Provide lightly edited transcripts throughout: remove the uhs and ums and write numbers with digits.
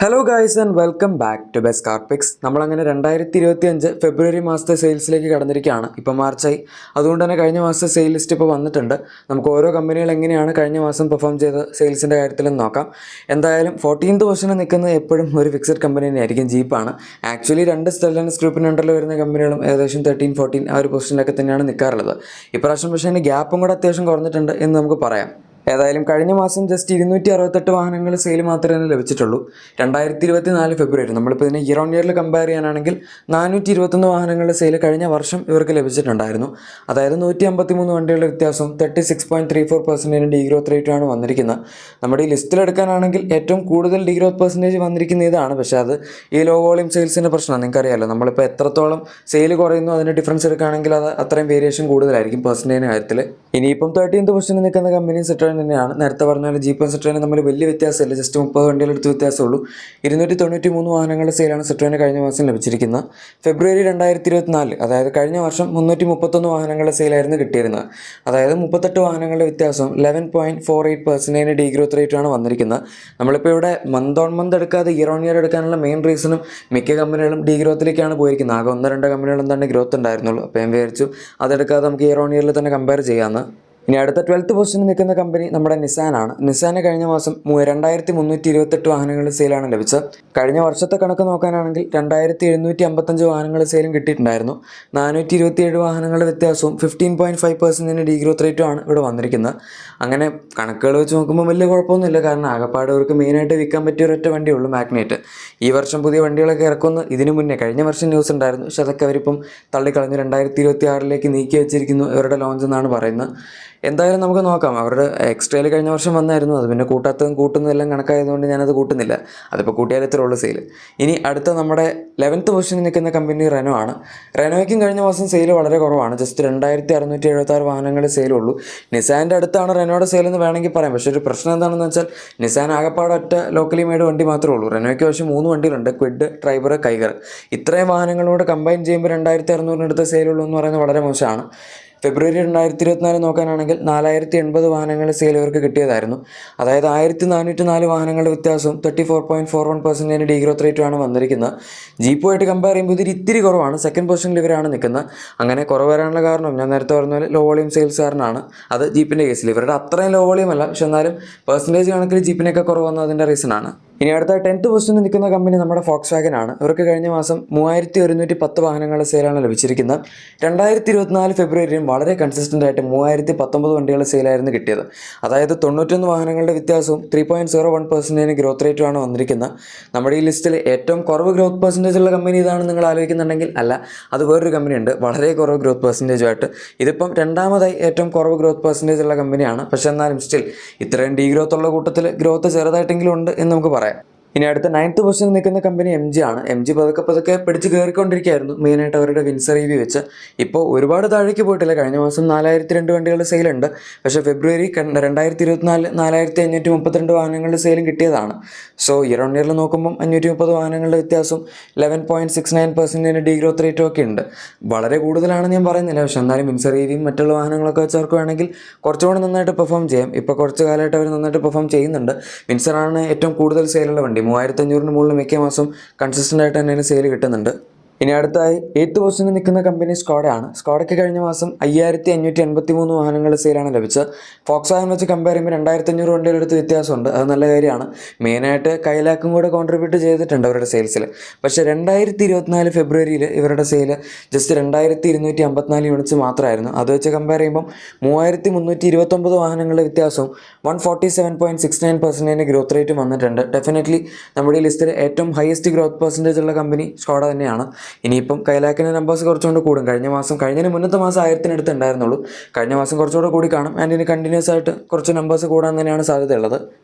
Hello guys and welcome back to best car picks. നമ്മളങ്ങനെ 2025 ഫെബ്രുവരി മാസത്തെ സെയിൽസിലേക്ക് കടന്നിരിക്കുകയാണ്. ഇപ്പോൾ മാർച്ചായി, അതുകൊണ്ട് തന്നെ കഴിഞ്ഞ മാസത്തെ സെയിൽ ലിസ്റ്റ് ഇപ്പോൾ വന്നിട്ടുണ്ട്. നമുക്ക് ഓരോ കമ്പനികൾ എങ്ങനെയാണ് കഴിഞ്ഞ മാസം പെർഫോം ചെയ്ത സെയിൽസിൻ്റെ കാര്യത്തിലും നോക്കാം. എന്തായാലും 14th പൊസിഷനിൽ നിൽക്കുന്നത് എപ്പോഴും ഒരു ഫിക്സഡ് കമ്പനി തന്നെയായിരിക്കും, ജീപ്പാണ്. ആക്ച്വലി രണ്ട് സ്റ്റെല്ലാൻഡേർഡ് ഗ്രൂപ്പിന് അണ്ടറിൽ വരുന്ന കമ്പനികളും ഏകദേശം 13, 14 ആ ഒരു പൊസിഷനിലൊക്കെ തന്നെയാണ് നിൽക്കാറുള്ളത്. ഇപ്രാവശ്യം പക്ഷേ അതിൻ്റെ ഗ്യാപ്പും കൂടെ അത്യാവശ്യം കുറഞ്ഞിട്ടുണ്ട് എന്ന് നമുക്ക് പറയാം. ഏതായാലും കഴിഞ്ഞ മാസം ജസ്റ്റ് 268 വാഹനങ്ങൾ സെയിൽ മാത്രമേ ലഭിച്ചിട്ടുള്ളൂ. 2024 ഫെബ്രുവരി, നമ്മളിപ്പോൾ ഇതിനെ ഇയർ ഓൺ ഇയറിൽ കമ്പയർ ചെയ്യാനാണെങ്കിൽ 421 വാഹനങ്ങളുടെ സെയിൽ കഴിഞ്ഞ വർഷം ഇവർക്ക് ലഭിച്ചിട്ടുണ്ടായിരുന്നു. അതായത് 153 വണ്ടികളുടെ വ്യത്യാസം 36.34% ഡീഗ്രോത്ത് റേറ്റാണ് വന്നിരിക്കുന്നത്. നമ്മുടെ ഈ ലിസ്റ്റിലെടുക്കാനാണെങ്കിൽ ഏറ്റവും കൂടുതൽ ഡീഗ്രോത്ത് പെർസെൻറ്റേജ് വന്നിരിക്കുന്ന ഇതാണ്. പക്ഷേ അത് ഈ ലോ വോളിയം സെയിൽസിൻ്റെ പ്രശ്നമാണ്. നിങ്ങൾക്കറിയാമല്ലോ, നമ്മളിപ്പോൾ എത്രത്തോളം സെയിൽ കുറയുന്നു അതിൻ്റെ ഡിഫറൻസ് എടുക്കുകയാണെങ്കിൽ അത് അത്രയും വേരിയേഷൻ കൂടുതലായിരിക്കും പെർസെൻറ്റേജിൻ്റെ കാര്യത്തിൽ. ഇനിയിപ്പം 13th പൊസിഷനിൽ നിൽക്കുന്ന കമ്പനി സിട്രോൻ തന്നെയാണ്. നേരത്തെ പറഞ്ഞാൽ ജീപ്പും സിട്രോനും തമ്മിൽ വലിയ വ്യത്യാസമില്ല, ജസ്റ്റ് 30 വണ്ടികളെടുത്ത് വ്യത്യാസമുള്ളൂ. 293 വാഹനങ്ങളുടെ സെയിലാണ് സിട്രോന് കഴിഞ്ഞ മാസം ലഭിച്ചിരിക്കുന്നത്. ഫെബ്രുവരി 2024, അതായത് കഴിഞ്ഞ വർഷം 331 വാഹനങ്ങളുടെ സെയിലായിരുന്നു കിട്ടിയിരുന്നത്. അതായത് 38 വാഹനങ്ങളുടെ വ്യത്യാസം 11.48% ഡീഗ്രോത്ത് റേറ്റാണ് വന്നിരിക്കുന്നത്. നമ്മളിപ്പോൾ ഇവിടെ മന്ത് ഓൺ മന്ത് എടുക്കാതെ ഇയർ ഓൺ ഇയർ എടുക്കാനുള്ള മെയിൻ റീസണും മിക്ക കമ്പനികളും ഡീഗ്രോത്തിലേക്കാണ് പോയിരിക്കുന്നത്. ആകെ 1-2 കമ്പനികൾ എന്താണ് ഗ്രോത്ത് ഉണ്ടായിരുന്നുള്ളൂ. അപ്പോൾ ഞാൻ വിചാരിച്ചു അതെടുക്കാതെ നമുക്ക് ഇയർ ഓൺ ഇയറിൽ തന്നെ കമ്പയർ ചെയ്യാമെന്ന്. ഇനി അടുത്ത 12th പൊസിഷനിൽ നിൽക്കുന്ന കമ്പനി നമ്മുടെ നിസാനാണ്. നിസാന് കഴിഞ്ഞ മാസം 2328 വാഹനങ്ങളുടെ സെയിലാണ് ലഭിച്ചത്. കഴിഞ്ഞ വർഷത്തെ കണക്ക് നോക്കാനാണെങ്കിൽ 2755 വാഹനങ്ങളുടെ സെയിലും കിട്ടിയിട്ടുണ്ടായിരുന്നു. 427 വാഹനങ്ങളുടെ വ്യത്യാസവും 15.5% ഡീഗ്രോത്ത് റേറ്റുമാണ് ഇവിടെ വന്നിരിക്കുന്നത്. അങ്ങനെ കണക്കുകൾ വെച്ച് നോക്കുമ്പോൾ വലിയ കുഴപ്പമൊന്നുമില്ല, കാരണം ആകപ്പാട് അവർക്ക് മെയിനായിട്ട് വിൽക്കാൻ പറ്റിയ ഒരൊറ്റ വണ്ടിയുള്ളൂ, മാഗ്നേറ്റ്. ഈ വർഷം പുതിയ വണ്ടികളൊക്കെ ഇറക്കുമെന്ന് ഇതിനു മുന്നേ കഴിഞ്ഞ വർഷം ന്യൂസ് ഉണ്ടായിരുന്നു. പക്ഷെ അതൊക്കെ അവരിപ്പം തള്ളിക്കളഞ്ഞ് 2026 നീക്കി വെച്ചിരിക്കുന്നു ഇവരുടെ ലോഞ്ച് എന്നാണ് പറയുന്നത്. എന്തായാലും നമുക്ക് നോക്കാം. അവരുടെ എക്സ്ട്രയിൽ കഴിഞ്ഞ വർഷം വന്നായിരുന്നു, അത് പിന്നെ കൂട്ടാത്തതും കൂട്ടുന്നതെല്ലാം കണക്കായതുകൊണ്ട് ഞാനത് കൂട്ടുന്നില്ല. അതിപ്പോൾ കൂട്ടിയാൽ ഇത്ര ഉള്ള സെയിൽ. ഇനി അടുത്ത നമ്മുടെ 11th പൊസിഷനിൽ നിൽക്കുന്ന കമ്പനി റെനോ ആണ്. റെനോയ്ക്കും കഴിഞ്ഞ മാസം സെയിൽ വളരെ കുറവാണ്, ജസ്റ്റ് 2676 വാഹനങ്ങളുടെ സെയിലുള്ളൂ. നിസാൻ്റെ അടുത്താണ് റെനോയുടെ സെയിൽ എന്ന് വേണമെങ്കിൽ പറയാം. പക്ഷേ ഒരു പ്രശ്നം എന്താണെന്ന് വെച്ചാൽ നിസാൻ ആകപ്പാട് ഒറ്റ ലോക്കലി മെയ്ഡ് വണ്ടി മാത്രമേ ഉള്ളൂ. റെനോയ്ക്ക് പക്ഷേ 3 വണ്ടികളുണ്ട്, ക്വിഡ്, ട്രൈബർ, കൈഗർ. ഇത്രയും വാഹനങ്ങളോട് കമ്പൈൻ ചെയ്യുമ്പോൾ 2600 സെയിലുള്ളൂ എന്ന് പറയുന്നത് വളരെ മോശമാണ്. ഫെബ്രുവരി 2024 നോക്കാനാണെങ്കിൽ 4080 വാഹനങ്ങളുടെ സെയിൽ ഇവർക്ക് കിട്ടിയതായിരുന്നു. അതായത് 1404 വാഹനങ്ങളുടെ വ്യത്യാസവും 34.41% ഡീഗ്രോത്ത് റേറ്റുമാണ് വന്നിരിക്കുന്നത്. ജീപ്പുമായിട്ട് കമ്പയർ ചെയ്യുമ്പോൾ ഇതിൽ ഇത്തിരി കുറവാണ്. സെക്കൻഡ് പൊസിഷനിൽ ഇവരാണ് നിൽക്കുന്നത്. അങ്ങനെ കുറവ് വരാനുള്ള കാരണം ഞാൻ നേരത്തെ പറഞ്ഞ പോലെ ലോ വോളിയം സെയിൽസുകാരനാണ്. അത് ജീപ്പിൻ്റെ കേസിൽ ഇവരുടെ അത്രയും ലോ വോളിയം അല്ല, പക്ഷെ എന്നാലും പെർസെൻറ്റേജ് കണക്കിൽ ജീപ്പിനൊക്കെ കുറവ് വന്നതിൻ്റെ റീസണാണ്. ഇനി അടുത്ത 10th പൊസിഷനിൽ നിൽക്കുന്ന കമ്പനി നമ്മുടെ ഫോക്സ് വാഗൻ ആണ്. ഇവർക്ക് കഴിഞ്ഞ മാസം 3110 വാഹനങ്ങളുടെ സെയിലാണ് ലഭിച്ചിരിക്കുന്നത്. 2024 ഫെബ്രുവരിയും വളരെ കൺസിസ്റ്റൻ്റ് ആയിട്ട് 3019 വണ്ടികളുടെ സെയിലായിരുന്നു കിട്ടിയത്. അതായത് 91 വാഹനങ്ങളുടെ വ്യത്യാസവും 3.01% ഗ്രോത്ത് റേറ്റുമാണ് വന്നിരിക്കുന്നത്. നമ്മുടെ ഈ ലിസ്റ്റിൽ ഏറ്റവും കുറവ് ഗ്രോത്ത് പെർസെൻറ്റേജ് ഉള്ള കമ്പനി ഇതാണ് നിങ്ങൾ ആലോചിക്കുന്നുണ്ടെങ്കിൽ അല്ല, അത് വേറൊരു കമ്പനിയുണ്ട് വളരെ കുറവ് ഗ്രോത്ത് പെർസെൻറ്റേജുമായിട്ട്. ഇതിപ്പം രണ്ടാമതായി ഏറ്റവും കുറവ് ഗ്രോത്ത് പെർസെൻറ്റേജ് ഉള്ള കമ്പനിയാണ്. പക്ഷേ എന്നാലും സ്റ്റിൽ ഇത്രയും ഡീഗ്രോത്ത് ഉള്ള കൂട്ടത്തിൽ ഗ്രോത്ത് ചെറുതായിട്ടെങ്കിലും ഉണ്ട് എന്ന് നമുക്ക് പറയാം. ഇനി അടുത്ത 9th പൊസിഷനിൽ നിൽക്കുന്ന കമ്പനി MG ആണ്. MG പതുക്കെ പിടിച്ച് കയറിക്കൊണ്ടിരിക്കുകയായിരുന്നു, മെയിനായിട്ട് അവരുടെ വിൻസർ റിവ്യൂ വെച്ച്. ഇപ്പോൾ ഒരുപാട് താഴേക്ക് പോയിട്ടില്ല. കഴിഞ്ഞ മാസം 4002 വണ്ടികളുടെ സെയിലുണ്ട്. പക്ഷേ ഫെബ്രുവരി 2024 4532 വാഹനങ്ങളുടെ സെയിലും കിട്ടിയതാണ്. സോ ഇയർ ഓൺ ഇയറിൽ നോക്കുമ്പം 530 വാഹനങ്ങളുടെ വ്യത്യാസം 11.69% ഡീഗ്രോത്ത് റേറ്റും ഒക്കെ ഉണ്ട്. വളരെ കൂടുതലാണെന്ന് ഞാൻ പറയുന്നില്ല, പക്ഷേ എന്നാലും വിൻസർ റിവ്യൂയും മറ്റുള്ള വാഹനങ്ങളൊക്കെ വെച്ച് അവർക്ക് വേണമെങ്കിൽ കുറച്ചുകൂടി നന്നായിട്ട് പെർഫോം ചെയ്യാം. ഇപ്പോൾ കുറച്ച് കാലമായിട്ട് അവർ നന്നായിട്ട് പെർഫോം ചെയ്യുന്നുണ്ട്. വിൻസറാണ് ഏറ്റവും കൂടുതൽ സെയിലുള്ള വണ്ടി. 3500 മുകളിൽ മിക്ക മാസം കൺസിസ്റ്റൻ്റ് ആയിട്ട് തന്നെ സെയിൽ കിട്ടുന്നുണ്ട്. ഇനി അടുത്തായി 8th പൊസിഷനിൽ നിൽക്കുന്ന കമ്പനി സ്കോഡയാണ്. സ്കോഡയ്ക്ക് കഴിഞ്ഞ മാസം 5583 വാഹനങ്ങളുടെ സെയിലാണ് ലഭിച്ചത്. ഫോക്സ് വാഗൻ വെച്ച് കമ്പയർ ചെയ്യുമ്പോൾ 2500 വണ്ടികളെടുത്ത് വ്യത്യാസമുണ്ട്, അത് നല്ല കാര്യമാണ്. മെയിനായിട്ട് കൈലാക്കും കൂടെ കോൺട്രിബ്യൂട്ട് ചെയ്തിട്ടുണ്ട് അവരുടെ സെയിൽസിൽ. പക്ഷേ 2024 ഫെബ്രുവരിയിൽ ഇവരുടെ സെയിൽ ജസ്റ്റ് 2254 യൂണിറ്റ്സ് മാത്രമായിരുന്നു. അത് വെച്ച് കമ്പയർ ചെയ്യുമ്പം 3329 വാഹനങ്ങളുടെ വ്യത്യാസവും 147.69% ഗ്രോത്ത് റേറ്റും വന്നിട്ടുണ്ട്. ഡെഫിനറ്റ്ലി നമ്മുടെ ഈ ലിസ്റ്റിൽ ഏറ്റവും ഹയസ്റ്റ് ഗ്രോത്ത് പെർസെൻറ്റേജ് ഉള്ള കമ്പനി സ്കോഡ തന്നെയാണ്. ഇനിയിപ്പം കൈലാക്കിൻ്റെ നമ്പേഴ്സ് കുറച്ചുകൊണ്ട് കൂടും. കഴിഞ്ഞതിന് മുന്നത്തെ മാസം 1000 ഉണ്ടായിരുന്നുള്ളൂ. കഴിഞ്ഞ മാസം കുറച്ചുകൂടെ കൂടി കാണും. ആൻഡ് ഇനി കണ്ടിന്യൂസ് ആയിട്ട് കുറച്ച് നമ്പേഴ്സ് കൂടാൻ തന്നെയാണ് സാധ്യതയുള്ളത്.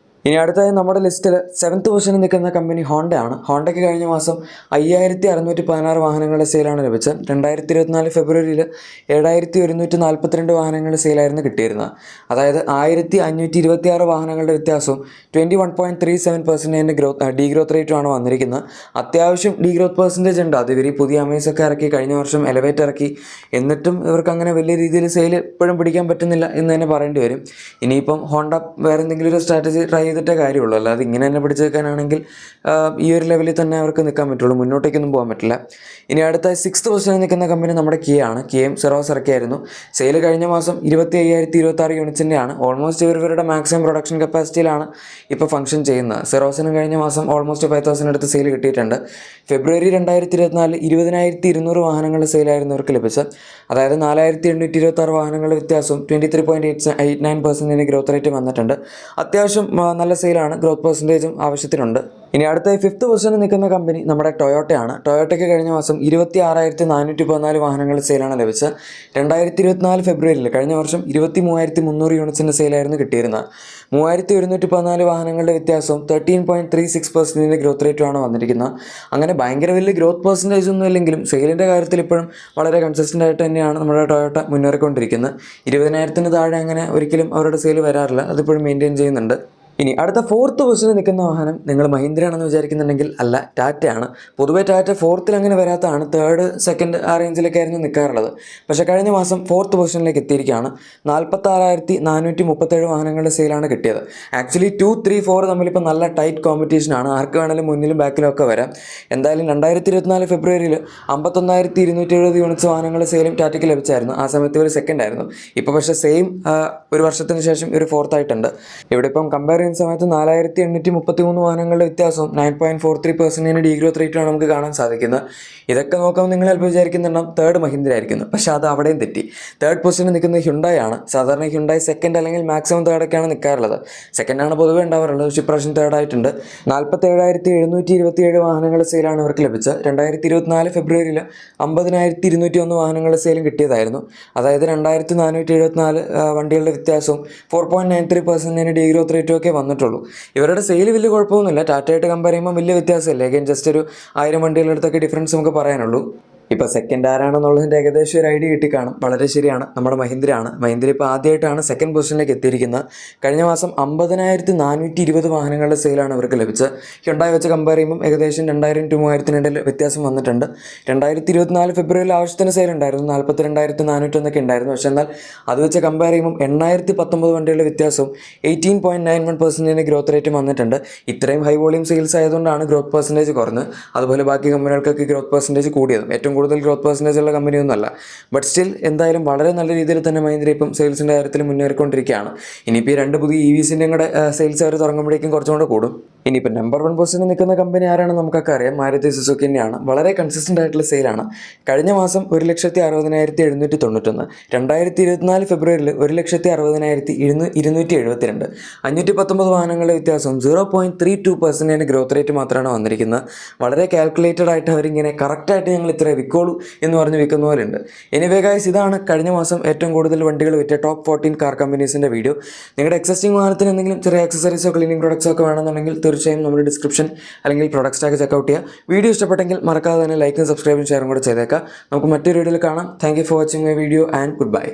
ഇനി അടുത്തായി നമ്മുടെ ലിസ്റ്റിൽ 7th പൊസിഷനിൽ നിൽക്കുന്ന കമ്പനി ഹോണ്ട ആണ്. ഹോണ്ടയ്ക്ക് കഴിഞ്ഞ മാസം 5616 വാഹനങ്ങളുടെ സെയിലാണ് ലഭിച്ചത്. 2024 ഫെബ്രുവരിയിൽ 7142 വാഹനങ്ങളുടെ സെയിലായിരുന്നു കിട്ടിയിരുന്നത്. അതായത് 1526 വാഹനങ്ങളുടെ വ്യത്യാസവും 21.37% ഡീഗ്രോത്ത് റേറ്റുമാണ് വന്നിരിക്കുന്നത്. അത്യാവശ്യം ഡീഗ്രോത്ത് പെർസെൻറ്റേജ് ഉണ്ട്. അത് ഇവർ പുതിയ അമേസൊക്കെ ഇറക്കി, കഴിഞ്ഞ വർഷം എലവേറ്റ് ഇറക്കി, എന്നിട്ടും ഇവർക്ക് അങ്ങനെ വലിയ രീതിയിൽ സെയിൽ ഇപ്പോഴും പിടിക്കാൻ പറ്റുന്നില്ല എന്ന് തന്നെ പറയേണ്ടി വരും. ഇനിയിപ്പം ഹോണ്ട വേറെ എന്തെങ്കിലും ഒരു സ്ട്രാറ്റജി ട്രൈ ചെയ്തിട്ടേ കാര്യമുള്ളൂ. അല്ലാതെ ഇങ്ങനെ തന്നെ പിടിച്ച് നിൽക്കാനാണെങ്കിൽ ഈ ഒരു ലെവലിൽ തന്നെ അവർക്ക് നിൽക്കാൻ പറ്റുള്ളൂ, മുന്നോട്ടേക്കൊന്നും പോകാൻ പറ്റില്ല. ഇനി അടുത്ത 6th പൊസിഷനിൽ നിൽക്കുന്ന കമ്പനി നമ്മുടെ കിയാണ്. കിയയും സെറോസ് ഇറക്കിയായിരുന്നു. സെയിൽ കഴിഞ്ഞ മാസം 25,026 യൂണിറ്റ്സിൻ്റെയാണ്. ഓൾമോസ്റ്റ് ഇവരുടെ മാക്സിമം പ്രൊഡക്ഷൻ കപ്പാസിറ്റിയിലാണ് ഇപ്പോൾ ഫംഗ്ഷൻ ചെയ്യുന്നത്. സെറോസിനും കഴിഞ്ഞ മാസം ഓൾമോസ്റ്റ് 5,000 അടുത്ത് സെയിൽ കിട്ടിയിട്ടുണ്ട്. ഫെബ്രുവരി 2024 20,200 വാഹനങ്ങളുടെ സെയിലായിരുന്നു ഇവർക്ക് ലഭിച്ചത്. അതായത് 4,826 വാഹനങ്ങളുടെ വ്യത്യാസവും 23.89% ഗ്രോത്ത് റേറ്റ് വന്നിട്ടുണ്ട്. അത്യാവശ്യം നല്ല സെയിലാണ്, ഗ്രോത്ത് പെർസെൻറ്റേജും ആവശ്യത്തിനുണ്ട്. ഇനി അടുത്ത 5th പൊസിഷനിൽ നിൽക്കുന്ന കമ്പനി നമ്മുടെ ടൊയോട്ടയാണ്. ടൊയോട്ടയ്ക്ക് കഴിഞ്ഞ മാസം 26,414 വാഹനങ്ങൾ സെയിലാണ് ലഭിച്ചത്. 2024 ഫെബ്രുവരിയിൽ കഴിഞ്ഞ വർഷം 23,300 യൂണിറ്റ്സിൻ്റെ സെയിലായിരുന്നു കിട്ടിയിരുന്നത്. 3,114 വാഹനങ്ങളുടെ വ്യത്യാസവും 13.36% ഗ്രോത്ത് റേറ്റുമാണ് വന്നിരിക്കുന്നത്. അങ്ങനെ ഭയങ്കര വലിയ ഗ്രോത്ത് പെർസെൻറ്റേജ് ഒന്നും ഇല്ലെങ്കിലും സെയിലിൻ്റെ കാര്യത്തിൽ ഇപ്പോഴും വളരെ കൺസിസ്റ്റൻ്റ് ആയിട്ട് തന്നെയാണ് നമ്മുടെ ടൊയോട്ട മുന്നേറിക്കൊണ്ടിരിക്കുന്നത്. 20,000 താഴെ അങ്ങനെ ഒരിക്കലും അവരുടെ സെയിൽ വരാറില്ല, അതിപ്പോഴും മെയിൻറ്റെയിൻ ചെയ്യുന്നുണ്ട്. ഇനി അടുത്ത 4th പൊസിഷനിൽ നിൽക്കുന്ന വാഹനം നിങ്ങൾ മഹീന്ദ്രയാണെന്ന് വിചാരിക്കുന്നുണ്ടെങ്കിൽ അല്ല, ടാറ്റയാണ്. പൊതുവേ ടാറ്റ 4th അങ്ങനെ വരാത്തതാണ്, 3rd 2nd ആ റേഞ്ചിലേക്കായിരുന്നു നിൽക്കാറുള്ളത്. പക്ഷേ കഴിഞ്ഞ മാസം 4th പൊസിഷനിലേക്ക് എത്തിയിരിക്കുകയാണ്. 46,437 വാഹനങ്ങളുടെ സെയിലാണ് കിട്ടിയത്. ആക്ച്വലി 2, 3, 4 തമ്മിലിപ്പോൾ നല്ല ടൈറ്റ് കോമ്പറ്റീഷനാണ്. ആർക്ക് വേണമെങ്കിലും മുന്നിലും ബാക്കിലും ഒക്കെ വരാം. എന്തായാലും 2024 ഫെബ്രുവരിയിൽ 51,270 യൂണിറ്റ്സ് വാഹനങ്ങളുടെ സെയിലും ടാറ്റയ്ക്ക് ലഭിച്ചായിരുന്നു. ആ സമയത്ത് ഒരു സെക്കൻഡ് ആയിരുന്നു. ഇപ്പോൾ പക്ഷേ സെയിം ഒരു വർഷത്തിന് ശേഷം ഒരു 4th ആയിട്ടുണ്ട്. ഇവിടെ ഇപ്പം കമ്പയർ ചെയ്യുന്ന സമയത്ത് 4,833 വാഹനങ്ങളുടെ വ്യത്യാസവും 9.43% ഡീഗ്രോത്ത് റേറ്റാണ് നമുക്ക് കാണാൻ സാധിക്കുന്നത്. ഇതൊക്കെ നോക്കുമ്പോൾ നിങ്ങൾ ചിലപ്പോൾ വിചാരിക്കുന്നുണ്ടാവും 3rd മഹീന്ദ്ര ആയിരിക്കുന്നു. പക്ഷേ അത് അവിടെയും തെറ്റി. 3rd പൊസിഷനിൽ നിൽക്കുന്നത് ഹ്യുണ്ടായി ആണ്. സാധാരണ ഹ്യുണ്ടായി 2nd അല്ലെങ്കിൽ മാക്സിമം 3rd ഒക്കെയാണ് നിൽക്കാറുള്ളത്. 2nd ആണ് പൊതുവേ ഉണ്ടാവാറുള്ളത്. പക്ഷേ ഇപ്രാവശ്യം 3rd ആയിട്ടുണ്ട്. 47,727 വാഹനങ്ങളുടെ സെയിലാണ് ഇവർക്ക് ലഭിച്ചത്. 2024 ഫെബ്രുവരിയിൽ 50,201 വാഹനങ്ങളുടെ സെയിലും കിട്ടിയതായിരുന്നു. അതായത് 2,474 വണ്ടികളുടെ വ്യത്യാസവും 4.93% ഡീഗ്രോത്ത് റേറ്റും ഒക്കെ വന്നിട്ടുള്ളൂ. ഇവരുടെ സെയിൽ വലിയ കുഴപ്പമൊന്നുമില്ല. ടാറ്റയായിട്ട് കമ്പയർ ചെയ്യുമ്പോൾ വലിയ വ്യത്യാസമില്ല. അഗൈൻ ജസ്റ്റ് ഒരു 1000 വണ്ടികളുടെ അടുത്തൊക്കെ ഡിഫറൻസ് നമുക്ക് പറയാനുള്ളൂ. ഇപ്പോൾ സെക്കൻഡ് ആരാണെന്നുള്ളതിൻ്റെ ഏകദേശം ഒരു ഐഡിയ കിട്ടിക്കാണും. വളരെ ശരിയാണ്, നമ്മുടെ മഹീന്ദ്രയാണ്. മഹീന്ദ്ര ഇപ്പോൾ ആദ്യമായിട്ടാണ് 2nd പൊസിഷനിലേക്ക് എത്തിയിരിക്കുന്നത്. കഴിഞ്ഞ മാസം 50,420 വാഹനങ്ങളുടെ സെയിലാണ് ഇവർക്ക് ലഭിച്ചത്. ഹ്യുണ്ടായി വെച്ച് കമ്പയർ ചെയ്യുമ്പോൾ ഏകദേശം 2,000 to 3,000 ഇടയിൽ വ്യത്യാസം വന്നിട്ടുണ്ട്. 2024 ഫെബ്രുവരിയിൽ ആവശ്യത്തിന് സെയിൽ ഉണ്ടായിരുന്നു, 42,400 ഉണ്ടായിരുന്നു. പക്ഷേ എന്നാൽ അത് വെച്ച് കമ്പയർ ചെയ്യുമ്പോൾ 8,019 വണ്ടികളുടെ വ്യത്യാസവും 18.91% ഗ്രോത്ത് റേറ്റും വന്നിട്ടുണ്ട്. ഇത്രയും ഹൈ വോളിയം സെയിൽസ് ആയതുകൊണ്ടാണ് ഗ്രോത്ത് പെർസെൻറ്റേജ് കുറഞ്ഞത്. അതുപോലെ ബാക്കി കമ്പനികൾക്കൊക്കെ ഗ്രോത്ത് പെർസെൻറ്റേജ് കൂടിയതും. ഏറ്റവും കൂടുതൽ ഗ്രോത്ത് പെർസെൻറ്റേജ് ഉള്ള കമ്പനിയൊന്നുമല്ല. ബട്ട് സ്റ്റിൽ എന്തായാലും വളരെ നല്ല രീതിയിൽ തന്നെ മഹീന്ദ്ര ഇപ്പം സെയിൽസിൻ്റെ കാര്യത്തിൽ മുന്നേറിക്കൊണ്ടിരിക്കുകയാണ്. ഇനിയിപ്പോൾ ഈ 2 പുതിയ EVസിൻ്റെ കൂടെ സെയിൽസ് അവർ തുടങ്ങുമ്പോഴേക്കും കുറച്ചുകൂടെ കൂടും. ഇനിയിപ്പോൾ നമ്പർ 1 പൊസിഷനിൽ നിൽക്കുന്ന കമ്പനി ആരാണെന്ന് നമുക്കൊക്കെ അറിയാം, മാരുതി സുസുക്കി തന്നെയാണ്. വളരെ കൺസിസ്റ്റൻ്റ് ആയിട്ടുള്ള സെയിലാണ്. കഴിഞ്ഞ മാസം 1,60,791, 2024 ഫെബ്രുവരിയിൽ 1,60,272, 519 വാഹനങ്ങളുടെ വ്യത്യാസം 0.32% ഗ്രോത്ത് റേറ്റ് മാത്രമാണ് വന്നിരിക്കുന്നത്. വളരെ കാൽക്കുലേറ്റഡ് ആയിട്ട് അവരിങ്ങനെ കറക്റ്റായിട്ട് ഞങ്ങൾ ഇത്ര വിൽക്കോളൂ എന്ന് പറഞ്ഞ് വിൽക്കുന്ന പോലെ ഉണ്ട്. എനിവേ ഗൈസ്, ഇതാണ് കഴിഞ്ഞ മാസം ഏറ്റവും കൂടുതൽ വണ്ടികൾ വിറ്റ ടോപ്പ് 14 കാർ കമ്പനീസിൻ്റെ വീഡിയോ. നിങ്ങളുടെ എക്സിസ്റ്റിംഗ് വാഹനത്തിന് എന്തെങ്കിലും ചെറിയ ആക്സസറീസോ ക്ലീനിങ് പ്രൊഡക്ട്സോ ഒക്കെ വേണമെന്നുണ്ടെങ്കിൽ തീർച്ചയായും നമ്മുടെ ഡിസ്ക്രിപ്ഷൻ അല്ലെങ്കിൽ പ്രൊഡക്ട്സ് ടാഗ് ചെക്കൗട്ട് ചെയ്യുക. വീഡിയോ ഇഷ്ടപ്പെട്ടെങ്കിൽ മറക്കാതെ തന്നെ ലൈക്കും സബ്സ്ക്രൈബും ഷെയറും കൂടെ ചെയ്തേക്കാം. നമുക്ക് മറ്റൊരു വീഡിയോയിൽ കാണാം. Thank you for watching my video and good bye.